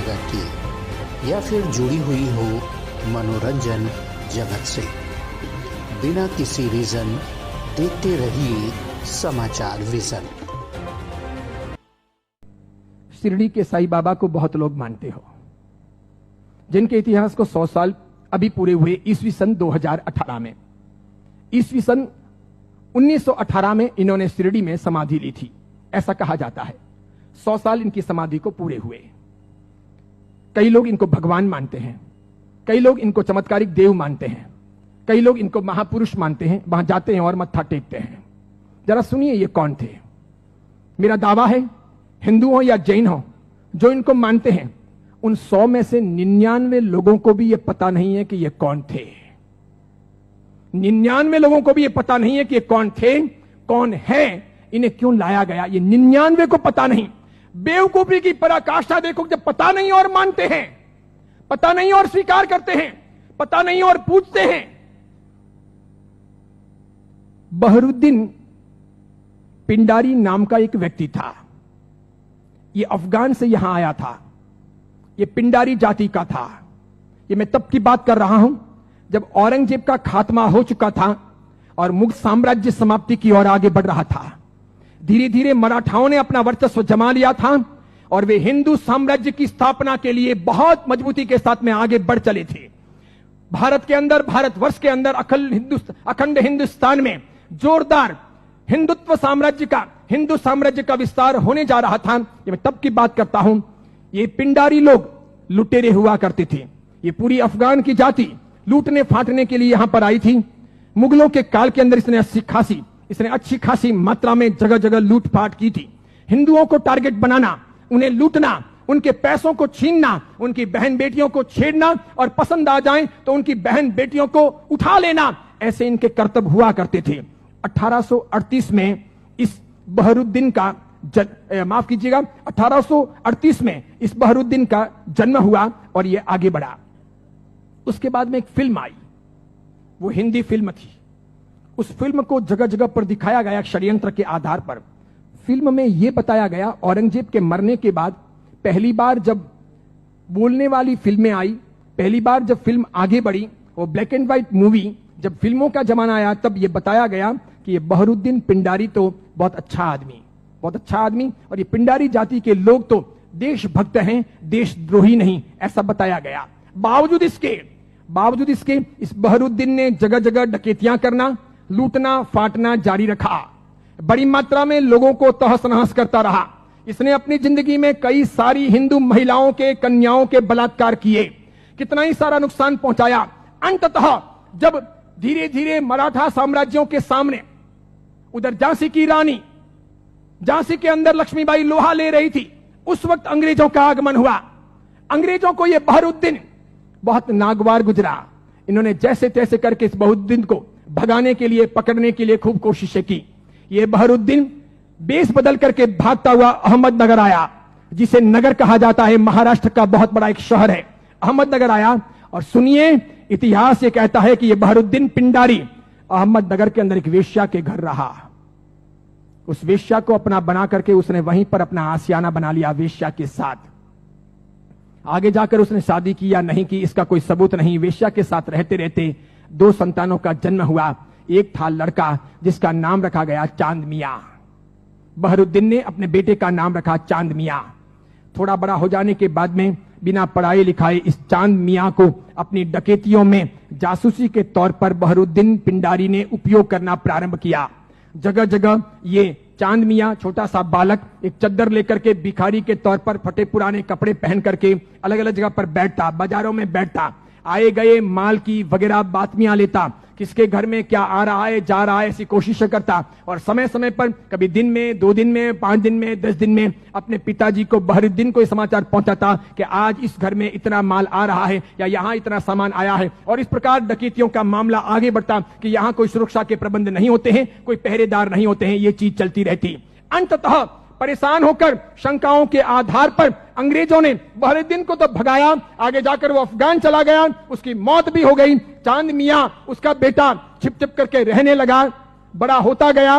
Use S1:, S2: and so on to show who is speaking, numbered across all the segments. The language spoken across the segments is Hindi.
S1: जगत की या फिर जुड़ी हुई हो मनोरंजन जगत से, बिना किसी रीजन देखते रहिए समाचार विजन।
S2: शिरडी के साईं बाबा को बहुत लोग मानते हो, जिनके इतिहास को 100 साल अभी पूरे हुए ईस्वी सन 2018 में। ईस्वी सन 1918 में इन्होंने शिरडी में समाधि ली थी, ऐसा कहा जाता है। 100 साल इनकी समाधि को पूरे हुए। कई लोग इनको भगवान मानते हैं, कई लोग इनको चमत्कारिक देव मानते हैं, कई लोग इनको महापुरुष मानते हैं। वहां जाते हैं और मत्था टेकते हैं। जरा सुनिए ये कौन थे। मेरा दावा है, हिंदू हो या जैन हो, जो इनको मानते हैं, उन 100 में से 99 लोगों को भी यह पता नहीं है कि ये कौन थे। 99 लोगों को भी यह पता नहीं है कि ये कौन थे, कौन है, इन्हें क्यों लाया गया, ये 99 को पता नहीं। बेवकूफी की पराकाष्ठा देखो, जब पता नहीं और मानते हैं, पता नहीं और स्वीकार करते हैं, पता नहीं और पूछते हैं। बहरुद्दीन पिंडारी नाम का एक व्यक्ति था। ये अफगान से यहां आया था। ये पिंडारी जाति का था। ये मैं तब की बात कर रहा हूं जब औरंगजेब का खात्मा हो चुका था और मुगल साम्राज्य समाप्ति की ओर आगे बढ़ रहा था। धीरे धीरे मराठाओं ने अपना वर्चस्व जमा लिया था और वे हिंदू साम्राज्य की स्थापना के लिए बहुत मजबूती के साथ में आगे बढ़ चले थे। भारत के अंदर, भारतवर्ष के अंदर, अखंड हिंदुस्तान में जोरदार हिंदुत्व साम्राज्य का, हिंदू साम्राज्य का विस्तार होने जा रहा था। ये मैं तब की बात करता हूं। ये पिंडारी लोग लुटेरे हुआ करते थे। ये पूरी अफगान की जाति लूटने फाटने के लिए यहां पर आई थी। मुगलों के काल के अंदर इसने अच्छी खासी मात्रा में जगह जगह लूटपाट की थी। हिंदुओं को टारगेट बनाना, उन्हें लूटना, उनके पैसों को छीनना, उनकी बहन बेटियों को छेड़ना और पसंद आ जाए तो उनकी बहन बेटियों को उठा लेना, ऐसे इनके कर्तव्य हुआ करते थे। 1838 में इस बहरुद्दीन का माफ कीजिएगा, 1838 में इस बहरुद्दीन का जन्म हुआ और यह आगे बढ़ा। उसके बाद में एक फिल्म आई, वो हिंदी फिल्म थी। उस फिल्म को जगह जगह पर दिखाया गया षड्यंत्र के आधार पर। फिल्म में यह बताया गया, औरंगजेब के मरने के बाद पहली बार जब बोलने वाली फिल्में आई, पहली बार जब फिल्म आगे बढ़ी, वो ब्लैक एंड व्हाइट मूवी, जब फिल्मों का जमाना आया, तब यह बताया गया कि ये बहरुद्दीन पिंडारी तो बहुत अच्छा आदमी और ये पिंडारी जाति के लोग तो देशभक्त हैं, देशद्रोही नहीं, ऐसा बताया गया। बावजूद इसके इस बहरुद्दीन ने जगह जगह डकैतियां करना, लूटना फाटना जारी रखा। बड़ी मात्रा में लोगों को तहस नहस करता रहा। इसने अपनी जिंदगी में कई सारी हिंदू महिलाओं के, कन्याओं के बलात्कार किए, कितना ही सारा नुकसान पहुंचाया। अंततः जब धीरे धीरे मराठा साम्राज्यों के सामने, उधर झांसी की रानी, झांसी के अंदर लक्ष्मीबाई लोहा ले रही थी, उस वक्त अंग्रेजों का आगमन हुआ। अंग्रेजों को यह बहरुद्दीन बहुत नागवार गुजरा। इन्होंने जैसे तैसे करके इस बहरुद्दीन को भगाने के लिए, पकड़ने के लिए खूब कोशिशें की। यह बहरुद्दीन बेस बदल करके भागता हुआ अहमदनगर आया, जिसे नगर कहा जाता है, महाराष्ट्र का बहुत बड़ा एक शहर है। अहमदनगर आया और सुनिए, इतिहास ये कहता है कि यह बहरुद्दीन पिंडारी अहमदनगर के अंदर एक वेश्या के घर रहा। उस वेश्या को अपना बना करके उसने वहीं पर अपना आशियाना बना लिया वेश्या के साथ। आगे जाकर उसने शादी की या नहीं की, इसका कोई सबूत नहीं। वेश्या के साथ रहते रहते 2 संतानों का जन्म हुआ। एक था लड़का जिसका नाम रखा गया चांद मियां। बहरुद्दीन ने अपने बेटे का नाम रखा चांद मियां। थोड़ा बड़ा हो जाने के बाद में बिना पढ़ाई लिखाए इस चांद मियां को अपनी डकैतियों में जासूसी के तौर पर बहरुद्दीन पिंडारी ने उपयोग करना प्रारंभ किया। जगह जगह ये चांद मियां, छोटा सा बालक, एक चद्दर लेकर के भिखारी के तौर पर फटे पुराने कपड़े पहन करके अलग अलग जगह पर बैठता, बाजारों में बैठता, आए गए माल की वगैरह बातमियां लेता, किसके घर में क्या आ रहा है जा रहा है ऐसी कोशिश करता और समय समय पर कभी दिन में, 2 दिन में, 5 दिन में, 10 दिन में अपने पिताजी को, बहरुद्दीन को समाचार पहुंचाता कि आज इस घर में इतना माल आ रहा है या यहां इतना सामान आया है। और इस प्रकार डकैतियों का मामला आगे बढ़ता कि यहां कोई सुरक्षा के प्रबंध नहीं होते हैं, कोई पहरेदार नहीं होते हैं, ये चीज चलती रहती। अंततः परेशान होकर शंकाओं के आधार पर अंग्रेजों ने बहरुद्दीन को तो भगाया, आगे जाकर वो अफगान चला गया, उसकी मौत भी हो गई। चांद मियां, उसका बेटा, छिप छिप करके रहने लगा, बड़ा होता गया।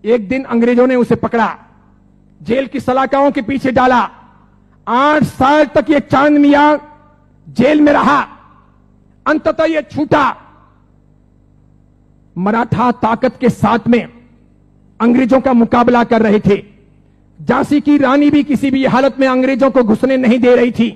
S2: एक दिन अंग्रेजों ने उसे पकड़ा, जेल की सलाखाओं के पीछे डाला। 8 साल तक ये चांद मियां जेल में रहा, अंततः ये छूटा। मराठा ताकत के साथ में अंग्रेजों का मुकाबला कर रहे थे। झांसी की रानी भी किसी भी हालत में अंग्रेजों को घुसने नहीं दे रही थी।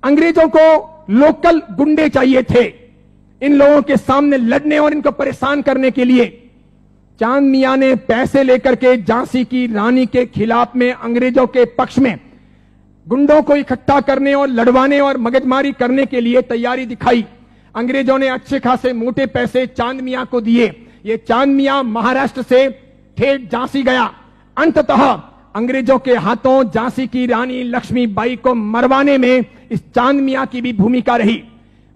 S2: अंग्रेजों को लोकल गुंडे चाहिए थे इन लोगों के सामने लड़ने और इनको परेशान करने के लिए। चांद मियां ने पैसे लेकर के झांसी की रानी के खिलाफ में अंग्रेजों के पक्ष में गुंडों को इकट्ठा करने और लड़वाने और मगजमारी करने के लिए तैयारी दिखाई। अंग्रेजों ने अच्छे खासे मोटे पैसे चांद मियां को दिए। ये चांद मियां महाराष्ट्र से ठेठ झांसी गया। अंततः अंग्रेजों के हाथों झांसी की रानी लक्ष्मीबाई को मरवाने में इस चांद मियां की भी भूमिका रही।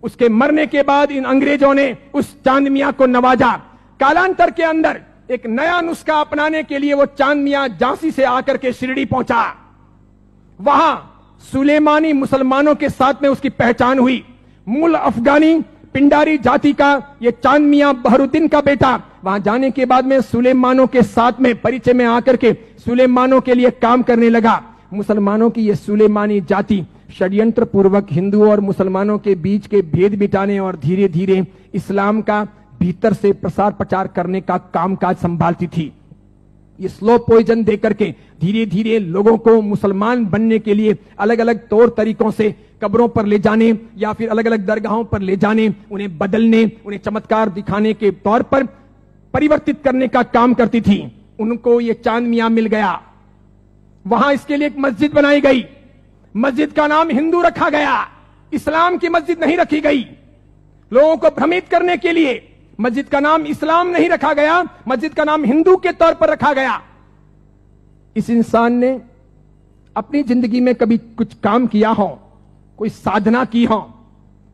S2: उसके मरने के बाद इन अंग्रेजों ने उस चांद मियां को नवाजा। कालांतर के अंदर एक नया नुस्खा अपनाने के लिए वो चांद मियां झांसी से आकर के शिरडी पहुंचा। वहां सुलेमानी मुसलमानों के साथ में उसकी पहचान हुई। मूल अफगानी पिंडारी जाति का ये चांद मियां बहरुद्दीन का बेटा वहां जाने के बाद में सुलेमानों के साथ में परिचय में आकर के सुलेमानों के लिए काम करने लगा। मुसलमानों की ये सुलेमानी जाति षड्यंत्र पूर्वक हिंदुओं और मुसलमानों के बीच के भेद मिटाने और धीरे धीरे इस्लाम का भीतर से प्रसार प्रचार करने का कामकाज संभालती थी। ये स्लो पॉइजन देकर के धीरे धीरे लोगों को मुसलमान बनने के लिए अलग अलग तौर तरीकों से कब्रों पर ले जाने या फिर अलग अलग दरगाहों पर ले जाने, उन्हें बदलने, उन्हें चमत्कार दिखाने के तौर पर परिवर्तित करने का काम करती थी। उनको ये चांद मियां मिल गया। वहां इसके लिए एक मस्जिद बनाई गई। मस्जिद का नाम हिंदू रखा गया, इस्लाम की मस्जिद नहीं रखी गई। लोगों को भ्रमित करने के लिए मस्जिद का नाम इस्लाम नहीं रखा गया, मस्जिद का नाम हिंदू के तौर पर रखा गया। इस इंसान ने अपनी जिंदगी में कभी कुछ काम किया हो, कोई साधना की हो,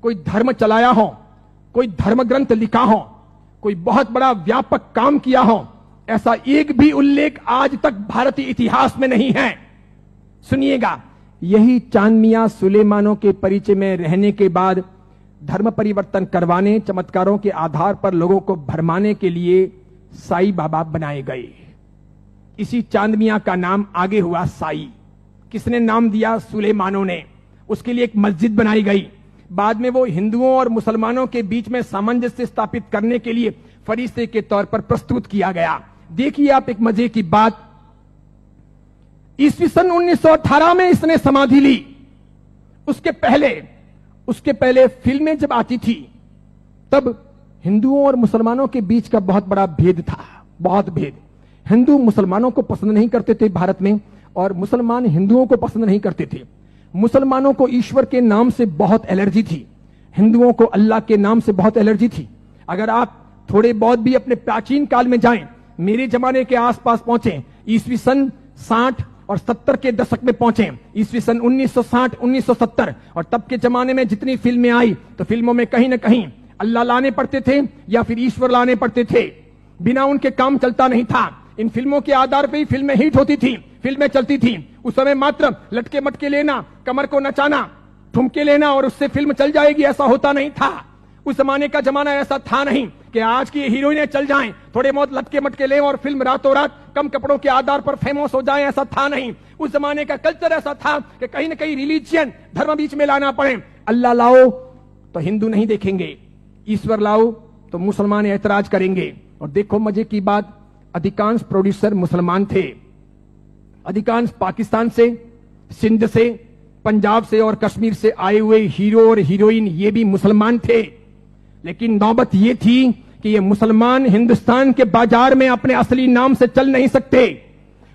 S2: कोई धर्म चलाया हो, कोई धर्म ग्रंथ लिखा हो, कोई बहुत बड़ा व्यापक काम किया हो, ऐसा एक भी उल्लेख आज तक भारतीय इतिहास में नहीं है। सुनिएगा, यही चांद मियां सुलेमानों के परिचय में रहने के बाद धर्म परिवर्तन करवाने, चमत्कारों के आधार पर लोगों को भरमाने के लिए साई बाबा बनाए गए। इसी चांद मियां का नाम आगे हुआ साई। किसने नाम दिया? सुलेमानों ने। उसके लिए एक मस्जिद बनाई गई। बाद में वो हिंदुओं और मुसलमानों के बीच में सामंजस्य स्थापित करने के लिए फरिश्ते के तौर पर प्रस्तुत किया गया। देखिए आप एक मजे की बात, ईस्वी सन 1918 में इसने समाधि ली। उसके पहले फिल्में जब आती थी तब हिंदुओं और मुसलमानों के बीच का बहुत बड़ा भेद था, बहुत भेद। हिंदू मुसलमानों को पसंद नहीं करते थे भारत में, और मुसलमान हिंदुओं को पसंद नहीं करते थे। मुसलमानों को ईश्वर के नाम से बहुत एलर्जी थी, हिंदुओं को अल्लाह के नाम से बहुत एलर्जी थी। अगर आप थोड़े बहुत भी अपने प्राचीन काल में जाएं, मेरे जमाने के आसपास पहुंचे, ईस्वी सन 60 और 70 के दशक में पहुंचे, ईस्वी सन 1960 1970, और तब के जमाने में जितनी फिल्में आई तो फिल्मों में कहीं ना कहीं अल्लाह लाने पड़ते थे या फिर ईश्वर लाने पड़ते थे। बिना उनके काम चलता नहीं था। इन फिल्मों के आधार पर ही फिल्में हिट होती थी, फिल्में चलती थी। उस समय मात्र लटके मटके लेना, कमर को नचाना, ठुमके लेना और उससे फिल्म चल जाएगी, ऐसा होता नहीं था। उस जमाने का जमाना ऐसा था नहीं कि आज की हीरोइनें चल जाएं, थोड़े बहुत लटके मटके लें और फिल्म रातों रात कम कपड़ों के आधार पर फेमस हो जाए, ऐसा था नहीं। उस जमाने का कल्चर ऐसा था कि कहीं ना कहीं रिलीजियन, धर्म बीच में लाना पड़े। अल्लाह लाओ तो हिंदू नहीं देखेंगे, ईश्वर लाओ तो मुसलमान ऐतराज करेंगे। और देखो मजे की बात, अधिकांश प्रोड्यूसर मुसलमान थे। अधिकांश पाकिस्तान से, सिंध से, पंजाब से और कश्मीर से आए हुए हीरो और हीरोइन ये भी मुसलमान थे। लेकिन नौबत ये थी कि ये मुसलमान हिंदुस्तान के बाजार में अपने असली नाम से चल नहीं सकते,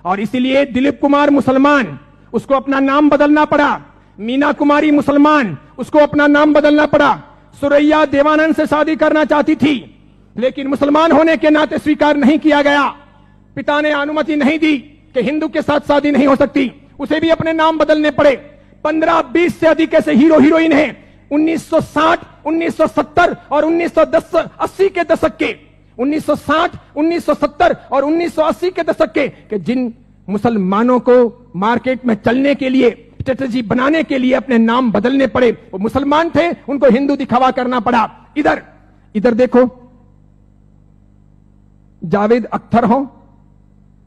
S2: और इसीलिए दिलीप कुमार मुसलमान, उसको अपना नाम बदलना पड़ा। मीना कुमारी मुसलमान, उसको अपना नाम बदलना पड़ा। सुरैया देवानंद से शादी करना चाहती थी, लेकिन मुसलमान होने के नाते स्वीकार नहीं किया गया। पिता ने अनुमति नहीं दी कि हिंदू के साथ शादी नहीं हो सकती, उसे भी अपने नाम बदलने पड़े। 15-20 से अधिक ऐसे हीरो हीरोइन हैं 1960, 1970 और 1980 के दशक के, 1960, 1970 और 1980 के दशक के जिन मुसलमानों को मार्केट में चलने के लिए, स्ट्रेटेजी बनाने के लिए अपने नाम बदलने पड़े। वो मुसलमान थे, उनको हिंदू दिखावा करना पड़ा। इधर देखो, जावेद अख्तर हो,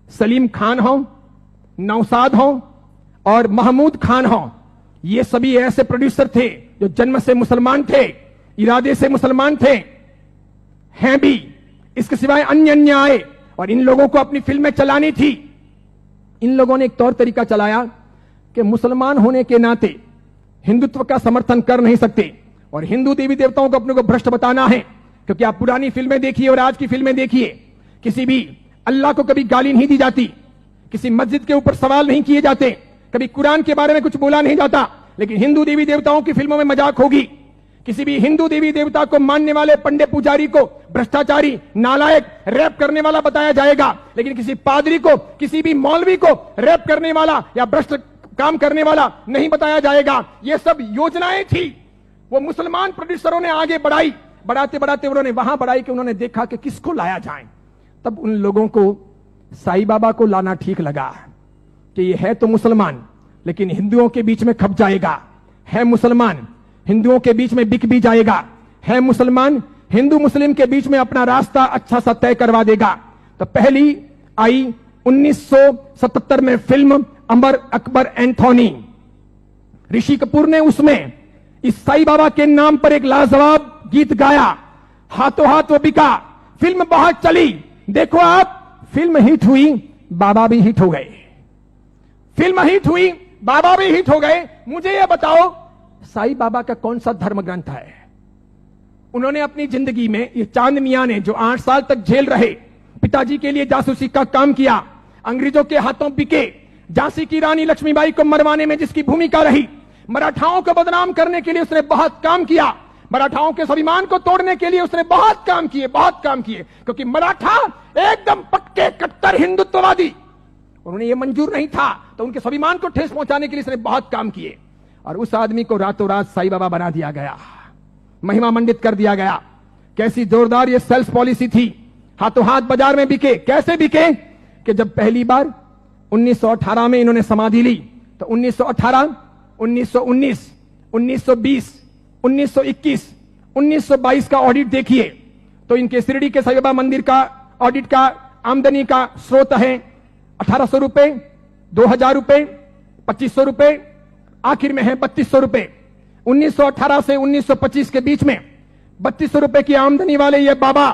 S2: सलीम खान हो, नौशाद हो, और महमूद खान हो, ये सभी ऐसे प्रोड्यूसर थे जो जन्म से मुसलमान थे, इरादे से मुसलमान थे, हैं भी। इसके सिवाय अन्य अन्य आए और इन लोगों को अपनी फिल्में चलानी थी। इन लोगों ने एक तौर तरीका चलाया कि मुसलमान होने के नाते हिंदुत्व का समर्थन कर नहीं सकते और हिंदू देवी देवताओं को अपने को भ्रष्ट बताना है। क्योंकि आप पुरानी फिल्में देखिए और आज की फिल्में देखिए, किसी भी अल्लाह को कभी गाली नहीं दी जाती, किसी मस्जिद के ऊपर सवाल नहीं किए जाते, कभी कुरान के बारे में कुछ बोला नहीं जाता। लेकिन हिंदू देवी देवताओं की फिल्मों में मजाक होगी। किसी भी हिंदू देवी देवता को मानने वाले पंडित पुजारी को भ्रष्टाचारी, नालायक, रेप करने वाला बताया जाएगा। लेकिन किसी पादरी को, किसी भी मौलवी को रेप करने वाला या भ्रष्ट काम करने वाला नहीं बताया जाएगा। ये सब योजनाएं थी, वो मुसलमान प्रोड्यूसरों ने आगे बढ़ाई। बढ़ाते बढ़ाते उन्होंने वहां बढ़ाई कि उन्होंने देखा कि किसको लाया जाए। तब उन लोगों को साईं बाबा को लाना ठीक लगा कि ये है तो मुसलमान लेकिन हिंदुओं के बीच में खप जाएगा, है मुसलमान हिंदुओं के बीच में बिक भी जाएगा, है मुसलमान हिंदू मुस्लिम के बीच में अपना रास्ता अच्छा सा तय करवा देगा। तो पहली आई 1977 में फिल्म अमर अकबर एंथोनी। ऋषि कपूर ने उसमें इस साईं बाबा के नाम पर एक लाजवाब गीत गाया, हाथों हाथ वो बिका। फिल्म बहुत चली। देखो आप, फिल्म हिट हुई, बाबा भी हिट हो गए। फिल्म हिट हुई, बाबा भी हिट हो गए। मुझे यह बताओ, साईं बाबा का कौन सा धर्म ग्रंथ है? उन्होंने अपनी जिंदगी में, ये चांद मियां ने जो 8 साल तक जेल रहे, पिताजी के लिए जासूसी का काम किया, अंग्रेजों के हाथों बिके, झांसी की रानी लक्ष्मीबाई को मरवाने में जिसकी भूमिका रही, मराठाओं को बदनाम करने के लिए उसने बहुत काम किया, मराठाओं के स्वाभिमान को तोड़ने के लिए उसने बहुत काम किए, बहुत काम किए। क्योंकि मराठा एकदम पक्के कट्टर हिंदुत्ववादी, उन्होंने ये मंजूर नहीं था, तो उनके स्वाभिमान को ठेस पहुंचाने के लिए उसने बहुत काम किए। और उस आदमी को रातों रात साईं बाबा बना दिया गया, महिमा मंडित कर दिया गया। कैसी जोरदार ये सेल्स पॉलिसी थी, हाथों हाथ बाजार में बिके। कैसे बिके कि जब पहली बार 1918 में इन्होंने समाधि ली, तो 1918, 1919, 1920, 1921, 1922 का ऑडिट देखिए तो इनके शिरडी के साईं बाबा मंदिर का ऑडिट का आमदनी का स्रोत है 1800 रुपए, 2000 रुपए, 2500 रुपए, आखिर में है 3200 रुपए। 1918 से 1925 के बीच में 3200 रुपए की आमदनी वाले ये बाबा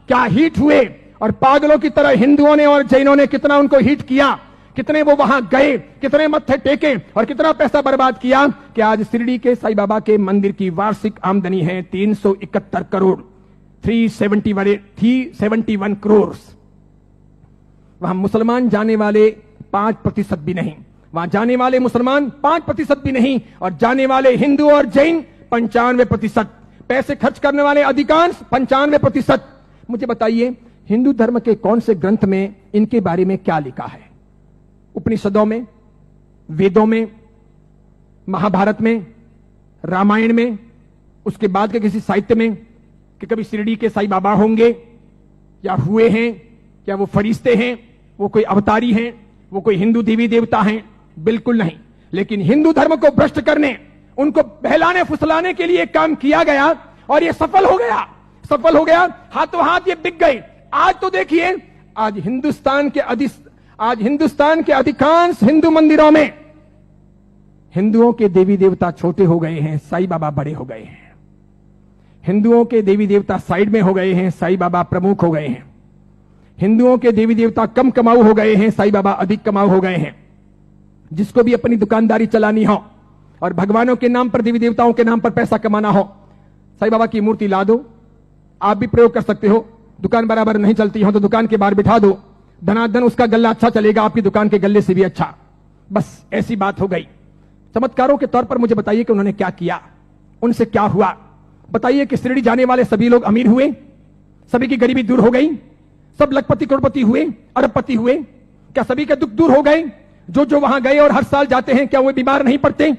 S2: क्या हिट हुए, और पागलों की तरह हिंदुओं ने और जैनों ने कितना उनको हिट किया, कितने वो वहां गए, कितने मत्थे टेके और कितना पैसा बर्बाद किया कि आज शिरडी के साईं बाबा के मंदिर की वार्षिक आमदनी है 371 करोड़, 371 करोड़। वहां मुसलमान जाने वाले 5% भी नहीं, वहां जाने वाले मुसलमान 5% भी नहीं, और जाने वाले हिंदू और जैन 95%, पैसे खर्च करने वाले अधिकांश 95%। मुझे बताइए, हिंदू धर्म के कौन से ग्रंथ में इनके बारे में क्या लिखा है? उपनिषदों में, वेदों में, महाभारत में, रामायण में, उसके बाद के किसी साहित्य में कि कभी शिरडी के साईं बाबा होंगे या हुए हैं, क्या वो फरिश्ते हैं, वो कोई अवतारी हैं, वो कोई हिंदू देवी देवता हैं? बिल्कुल नहीं। लेकिन हिंदू धर्म को भ्रष्ट करने, उनको बहलाने फुसलाने के लिए काम किया गया और ये सफल हो गया, सफल हो गया। हाथों हाथ ये बिक गए। आज तो देखिए, आज हिंदुस्तान के अधिकांश हिंदू मंदिरों में हिंदुओं के देवी देवता छोटे हो गए हैं, साईं बाबा बड़े हो गए हैं। हिंदुओं के देवी देवता साइड में हो गए हैं, साईं बाबा प्रमुख हो गए हैं। हिंदुओं के देवी देवता कम कमाऊ हो गए हैं, साईं बाबा अधिक कमाऊ हो गए हैं। जिसको भी अपनी दुकानदारी चलानी हो और भगवानों के नाम पर, देवी देवताओं के नाम पर पैसा कमाना हो, साईं बाबा की मूर्ति ला दो। आप भी प्रयोग कर सकते हो। दुकान बराबर नहीं चलती हो तो दुकान के बाहर बिठा दो, धनाधन उसका गल्ला अच्छा चलेगा, आपकी दुकान के गल्ले से भी अच्छा। बस ऐसी बात हो गई। चमत्कारों के तौर पर मुझे बताइए कि उन्होंने क्या किया, उनसे क्या हुआ? बताइए कि शिरडी जाने वाले सभी लोग अमीर हुए, सभी की गरीबी दूर हो गई, सब लखपति करोड़पति हुए, अरबपति हुए? क्या सभी के दुख दूर हो गए? जो वहां गए और हर साल जाते हैं, क्या वे बीमार नहीं पड़ते?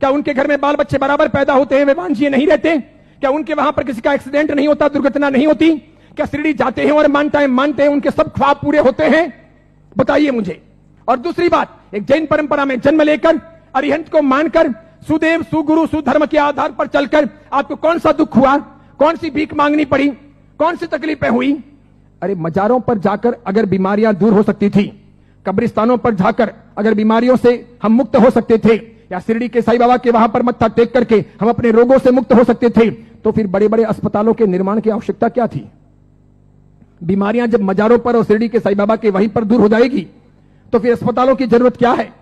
S2: क्या उनके घर में बाल बच्चे बराबर पैदा होते हैं, वे वांझिए नहीं रहते? क्या उनके वहां पर किसी का एक्सीडेंट नहीं होता, दुर्घटना नहीं होती? क्या शिरडी जाते हैं और मानते हैं उनके सब ख्वाब पूरे होते हैं? बताइए मुझे। और दूसरी बात, एक जैन परंपरा में जन्म लेकर, अरिहंत को मानकर, सुदेव सुगुरु सुधर्म के आधार पर चलकर आपको कौन सा दुख हुआ? कौन सी भीख मांगनी पड़ी? कौन सी तकलीफें हुई? अरे मजारों पर जाकर अगर बीमारियां दूर हो सकती थी कब्रिस्तानों पर जाकर अगर बीमारियों से हम मुक्त हो सकते थे, या शिरडी के साईं बाबा के वहां पर मत्था टेक करके हम अपने रोगों से मुक्त हो सकते थे, तो फिर बड़े बड़े अस्पतालों के निर्माण की आवश्यकता क्या थी? बीमारियां जब मजारों पर और शिरडी के साईं बाबा के वहीं पर दूर हो जाएगी, तो फिर अस्पतालों की जरूरत क्या है?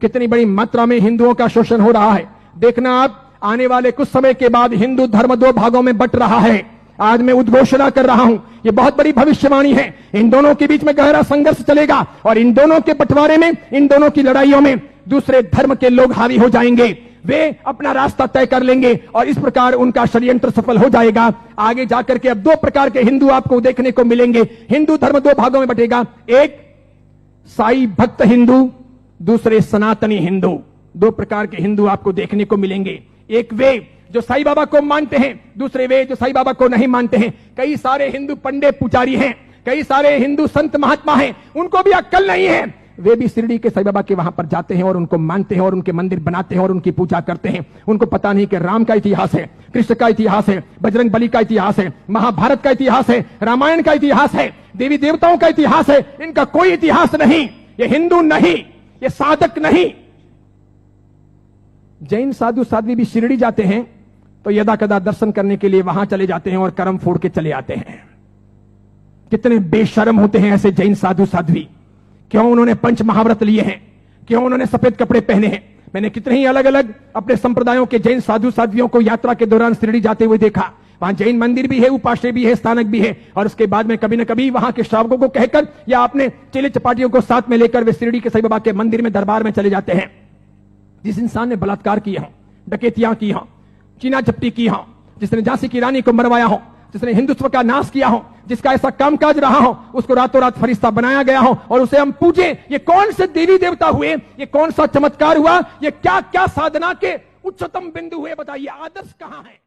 S2: कितनी बड़ी मात्रा में हिंदुओं का शोषण हो रहा है। देखना आप, आने वाले कुछ समय के बाद हिंदू धर्म दो भागों में बंट रहा है। आज मैं उद्घोषणा कर रहा हूं, ये बहुत बड़ी भविष्यवाणी है। इन दोनों के बीच में गहरा संघर्ष चलेगा और इन दोनों के बंटवारे में, इन दोनों की लड़ाइयों में दूसरे धर्म के लोग हावी हो जाएंगे। वे अपना रास्ता तय कर लेंगे और इस प्रकार उनका षड्यंत्र सफल हो जाएगा। आगे जाकर के अब दो प्रकार के हिंदू आपको देखने को मिलेंगे। हिंदू धर्म दो भागों में बंटेगा, एक साई भक्त हिंदू, दूसरे सनातनी हिंदू। दो प्रकार के हिंदू आपको देखने को मिलेंगे। एक वे जो साईं बाबा को मानते हैं, दूसरे वे जो साईं बाबा को नहीं मानते हैं। कई सारे हिंदू पंडित पुजारी हैं, कई सारे हिंदू संत महात्मा हैं, उनको भी अक्ल नहीं है। वे भी शिरडी के साईं बाबा के वहां पर जाते हैं और उनको मानते हैं और उनके मंदिर बनाते हैं और उनकी पूजा करते हैं। उनको पता नहीं कि राम का इतिहास है, कृष्ण का इतिहास है, बजरंग बली का इतिहास है, महाभारत का इतिहास है, रामायण का इतिहास है, देवी देवताओं का इतिहास है। इनका कोई इतिहास नहीं। ये हिंदू नहीं, ये साधक नहीं। जैन साधु साध्वी भी शिरडी जाते हैं तो यदा कदा दर्शन करने के लिए वहां चले जाते हैं और करम फोड़ के चले आते हैं। कितने बेशर्म होते हैं ऐसे जैन साधु साध्वी। क्यों उन्होंने पंच महाव्रत लिए हैं? क्यों उन्होंने सफेद कपड़े पहने हैं? मैंने कितने ही अलग अलग अपने संप्रदायों के जैन साधु साध्वियों को यात्रा के दौरान शिरडी जाते हुए देखा। वहां जैन मंदिर भी है, उपाश्रय भी है, स्थानक भी है, और उसके बाद में कभी न कभी वहां के श्रावकों को कहकर या अपने चेले चपाटियों को साथ में लेकर वे शिरडी के साईं बाबा के मंदिर में दरबार में चले जाते हैं। जिस इंसान ने बलात्कार किया हो, डकैतियां की हो, चीना झपटी की हो, जिसने झांसी की रानी को मरवाया हो, जिसने हिंदुत्व का नाश किया हो, जिसका ऐसा कामकाज रहा हो, उसको रातों रात फरिश्ता बनाया गया हो और उसे हम पूजे। ये कौन से देवी देवता हुए? ये कौन सा चमत्कार हुआ? ये क्या क्या साधना के उच्चतम बिंदु हुए? बताइए, आदर्श कहां है?